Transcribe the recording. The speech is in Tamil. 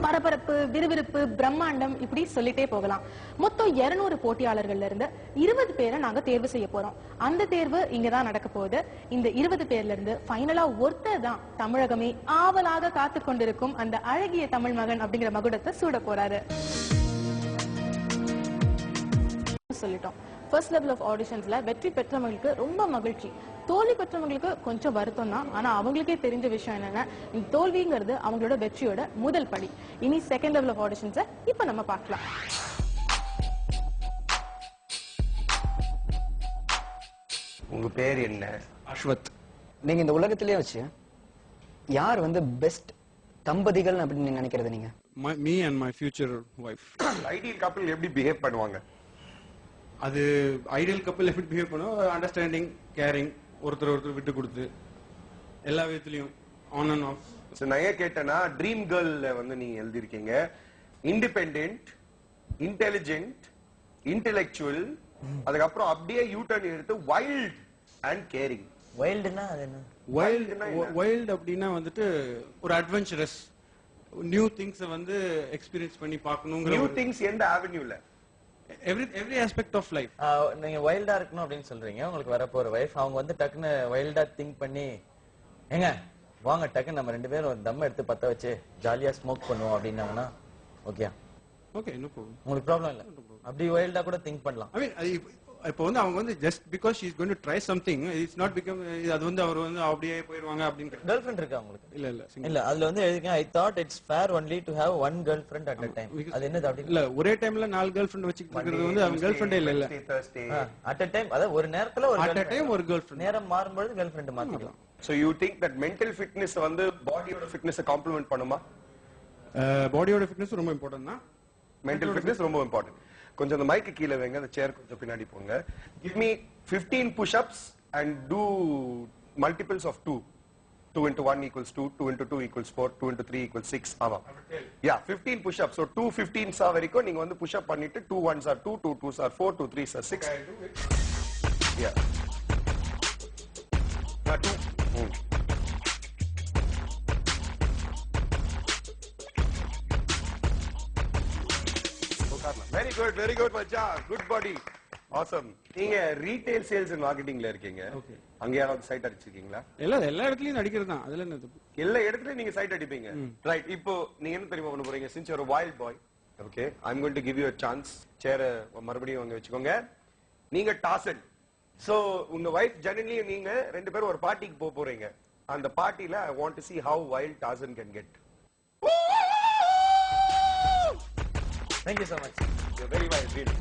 பரபரப்பு, விறுவிறுப்பு, பிரம்மாண்டம் இப்படி சொல்லிட்டே போகலாம். மொத்தம் 200 போட்டியாளர்கள்ல இருந்து 20 பேரை நாங்க தேர்வு செய்ய போறோம். அந்த தேர்வு இங்கதான் நடக்க போகுது. இந்த 20 பேர்ல இருந்து ஃபைனலா ஒருத்தர் தான் தமிழகமே ஆவலாக காத்து கொண்டிருக்கும் அந்த அழகிய தமிழ் மகன் அப்படிங்கிற மகுடத்தை சூட போறாரு. சொல்லிட்டோம். ஃபர்ஸ்ட் லெவல் ஆஃப் ஆடிஷன்ஸ்ல வெற்றி பெற்றவங்களுக்கு ரொம்ப மகிழ்ச்சி, தோல்வி பெற்றவங்களுக்கு கொஞ்சம் வருத்தம் தான். ஆனா அவங்களுக்கே தெரிஞ்ச விஷயம் என்னன்னா, இந்த தோல்விங்கிறது அவங்களோட வெற்றியோட முதல் படி. இனி செகண்ட் லெவல் ஆஃப் ஆடிஷன்ஸை இப்ப நம்ம பார்க்கலாம். உங்க பேர் என்ன? அஸ்வத். நீங்க இந்த உலகத்திலேயே வச்சு யார் வந்து பெஸ்ட் தம்பதிகள் அப்படின்னு நீங்க நினைக்கிறது? நீங்க me and my future wife. Ideal couple எப்படி பிஹேவ் பண்ணுவாங்க? அது ஐடியல் கப்பிள் எப்படி பிஹேவ் பண்ணுவோம்? அண்டர்ஸ்டாண்டிங், கேரிங், ஒருத்தர் விட்டு கொடுத்து எல்லா விதத்துலயும் ஆன் அண்ட் ஆஃப். நான் ஏன் கேட்டேன்னா, ட்ரீம் கேர்ள்ல வந்து நீங்க எழுதிருக்கீங்க இண்டிபெண்டன்ட், இன்டெலிஜென்ட், இன்டெலெக்சுவல், அதுக்கப்புறம் அப்படியே யூ டர்ன் எடுத்து வைல்ட் அண்ட் கேரிங். வைல்டுனா அது என்ன? வைல்ட் அப்படின்னா வந்துட்டு ஒரு அட்வென்ச்சரஸ், நியூ திங்ஸ் வந்து எக்ஸ்பீரியன்ஸ் பண்ணி பார்க்கணுங்கிற. நியூ திங்ஸ் எந்த அவென்யூல? Every aspect of life. நீங்க வைல்டா இருக்கணும் அப்படின்னு சொல்றீங்க. உங்களுக்கு வரப்போற வைஃப் அவங்க வந்து டக்குன்னு வைல்டா திங்க் பண்ணி, ஏங்க வாங்க டக்குன்னு நம்ம 2 பேரும் ஒரு தம் எடுத்து பத்த வச்சு ஜாலியா ஸ்மோக் பண்ணுவோம் அப்படின்னாங்கன்னா ஓகே? Okay, no problem. உங்களுக்கு ப்ராப்ளம் இல்ல? அப்படி வைல்டா கூட திங்க் பண்ணலாம். ஐ மீன் இப்போ வந்து அவங்க வந்து just because she is going to try something, it's not become அது வந்து அவர் வந்து அப்படியே போயிடுவாங்க அப்படின்னு. கேர்ள் ஃப்ரெண்ட் இருக்கா உங்களுக்கு? இல்ல அதுல வந்து எழுதிருக்கேன், I thought it's fair only to have one girl friend at a time. அது என்னது அப்படி? இல்ல ஒரே டைம்ல 4 கேர்ள் ஃப்ரெண்ட் வச்சிட்டு இருக்கிறது வந்து அவங்க கேர்ள் ஃப்ரெண்டே இல்ல. அட் a டைம், அதாவது ஒரு நேரத்துல ஒரு அட் a டைம் ஒரு கேர்ள் ஃப்ரெண்ட். நேரம் மாறும்போது கேர்ள் ஃப்ரெண்ட் மாத்திக்கலாம். So you think that mental fitness வந்து பாடியோட ஃபிட்னஸ் காம்ப்ளிமெண்ட் பண்ணுமா? பாடியோட ஃபிட்னஸ் ரொம்ப இம்பார்ட்டன்ட் தான். மென்டல் ஃபிட்னஸ் ரொம்ப இம்பார்ட்டன்ட். கொஞ்சம் அந்த மைக்கு கீழே வைங்க, அந்த சேர் கொஞ்சம் பின்னாடி போங்க. Give me 15 push-ups and do multiples of 2. 2 into 1 equals 2, 2 into 2 equals 4, 2 into 3 equals 6. ஆமா. Yeah, 15 push-ups. So 2 15s வரைக்கும் நீங்க வந்து push-up பண்ணிட்டு 2 1s are 2, 2 2s are 4, 2 3s are 6. Yeah. 2. Very good மச்சா. Good body. Awesome. நீங்க ரீட்டைல் சேல்ஸ் அண்ட் மார்க்கெட்டிங்ல இருக்கீங்க. அங்க யாராவது சைட் அடிச்சிருக்கீங்களா? எல்லா இடத்துலயும் அடிக்கிறது தான். அதுல என்ன தப்பு? எல்லா இடத்துலயும் நீங்க சைட் அடிப்பீங்க. ரைட். இப்போ நீங்க என்ன தெரியுமா பண்ண போறீங்க? since you're a wild boy, okay, I'm going to give you a chance. சேர மறுபடியும் அங்க வெச்சுக்கோங்க. நீங்க டாசன். சோ உங்க வைஃப் ஜெனரலி நீங்க 2 பேரும் ஒரு பார்ட்டிக்கு போறீங்க. அந்த பார்ட்டில I want to see how wild Tarzan can get. Thank you so much. You're very wild, really.